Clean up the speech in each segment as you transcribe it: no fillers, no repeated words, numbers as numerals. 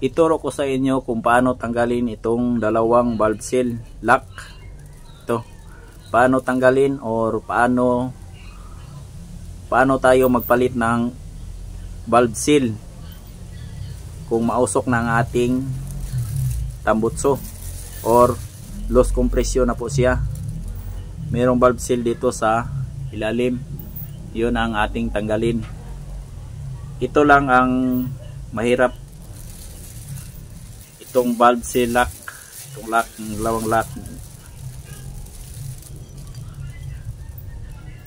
ituro ko sa inyo kung paano tanggalin itong dalawang valve seal lock. Ito, paano tanggalin or paano tayo magpalit ng valve seal kung mausok na ang ating tambutso or loose compression na po siya. Merong valve seal dito sa ilalim, yun ang ating tanggalin. Ito lang ang mahirap, itong valve seal lock, itong lock, dalawang lock.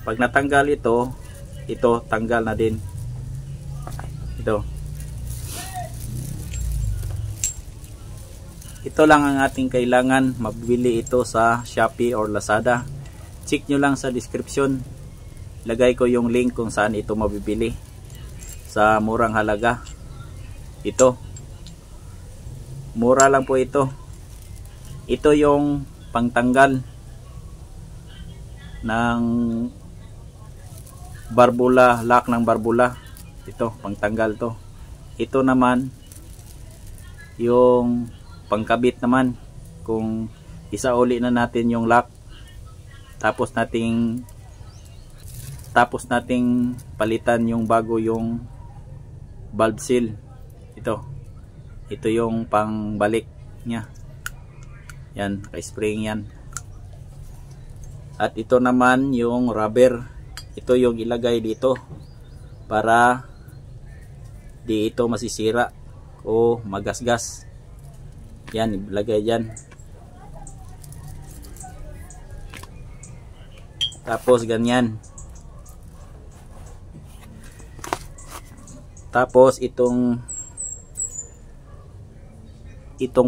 Pag natanggal ito tanggal na din ito lang ang ating kailangan. Mabili ito sa Shopee or Lazada. Check nyo lang sa description, lagay ko yung link kung saan ito mabibili sa murang halaga. Ito, mura lang po ito. Ito yung pangtanggal ng barbula, lock ng barbula. Ito, pangtanggal to. Ito naman yung pangkabit naman, kung isauli na natin yung lock, tapos nating palitan yung bago yung valve seal. Ito yung pangbalik nya, yan, ka-spring yan. At ito naman yung rubber, ito yung ilagay dito para di ito masisira o magasgas. Yan, ilagay dyan. Tapos ganyan. Tapos itong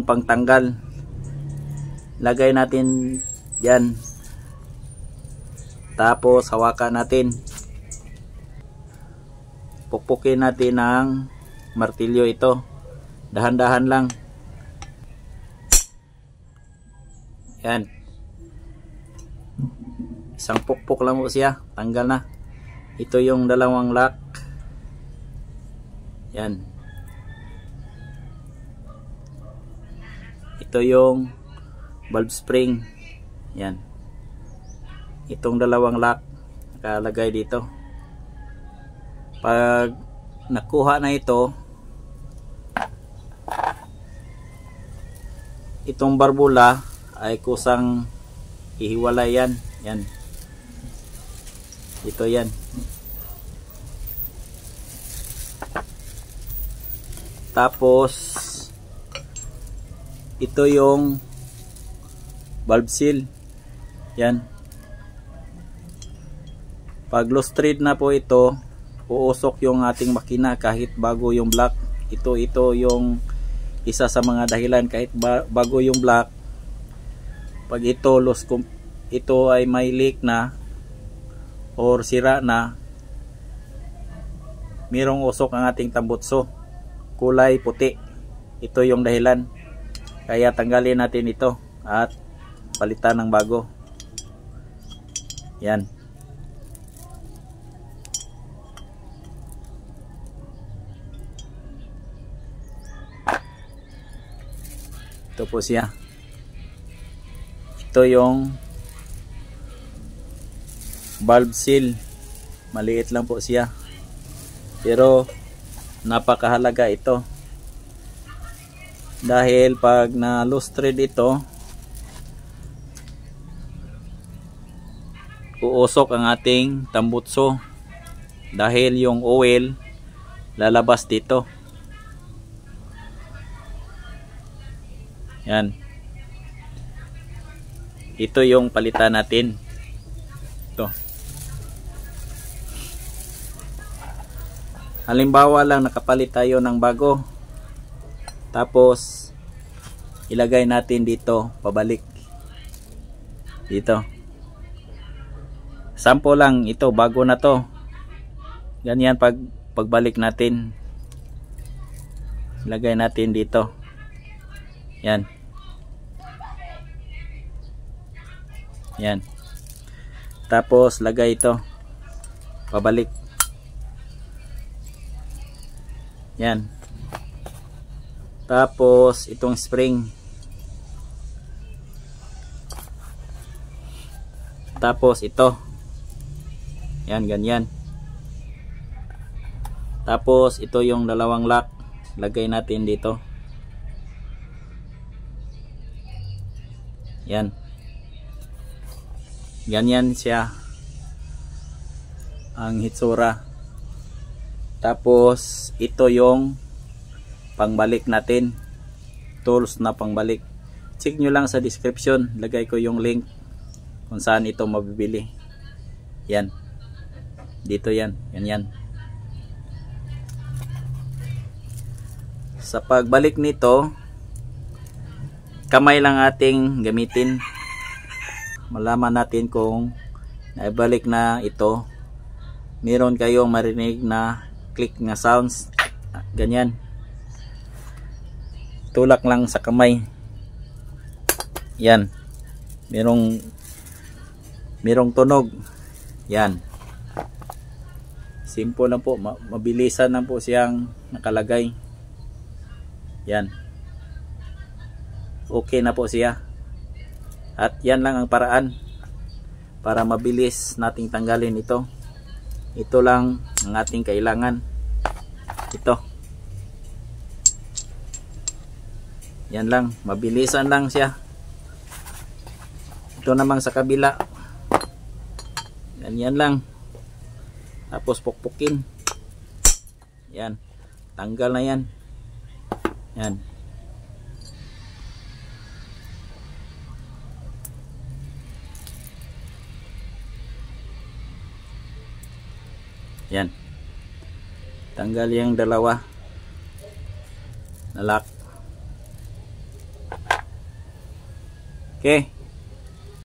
pangtanggal, lagay natin dyan. Tapos hawakan natin, pukpukin natin ng martilyo ito, dahan-dahan lang. Yan, isang pukpok lang po siya, tanggal na. Ito yung dalawang lock. Yan, ito yung valve spring. Yan, itong dalawang lock nakalagay dito. Pag nakuha na ito, itong barbula ay kusang ihiwalay yan. Yan, ito yan. Tapos ito yung valve seal. Yan, pag loose thread na po ito, uusok yung ating makina kahit bago yung block. Ito yung isa sa mga dahilan, kahit bago yung block, pag ito ay may leak na or sira na, mayroong usok ang ating tambutso, kulay puti. Ito yung dahilan, kaya tanggalin natin ito at palitan ng bago. Yan, ito po siya. Ito yung valve seal, maliit lang po siya pero napakahalaga ito, dahil pag na loose thread ito, uusok ang ating tambutso dahil yung oil lalabas dito. Yan, ito yung palitan natin. Ito, halimbawa lang nakapalit tayo ng bago, tapos ilagay natin dito, pabalik dito. Sample lang ito, bago na to. Ganyan, pagbalik natin, ilagay natin dito. Yan, yan. Tapos lagay ito, pabalik. Yan, Tapos itong spring. Tapos ito. Yan, ganyan. Tapos ito yung dalawang lock. Lagay natin dito. Yan. Ganyan siya ang hitsura. Tapos ito yung pangbalik natin, tools na pangbalik. Check nyo lang sa description, lagay ko yung link kung saan ito mabibili. Yan, dito yan, yan. Sa pagbalik nito, kamay lang ating gamitin. Malaman natin kung naibalik na ito. Meron kayong marinig na click na sounds, ganyan. Tulak lang sa kamay. Yan. Merong tunog. Yan. Simple lang po, mabilisan lang po siyang nakalagay. Yan. Okay na po siya. At yan lang ang paraan para mabilis nating tanggalin ito. Ito lang ang ating kailangan. Ito. Yan lang, mabilisan lang siya. Ito namang sa kabila. Yan lang. Tapos pukpukin. Yan. Tanggal na yan. Yan. Yan. Tanggal yung dalawa na lock. Okay.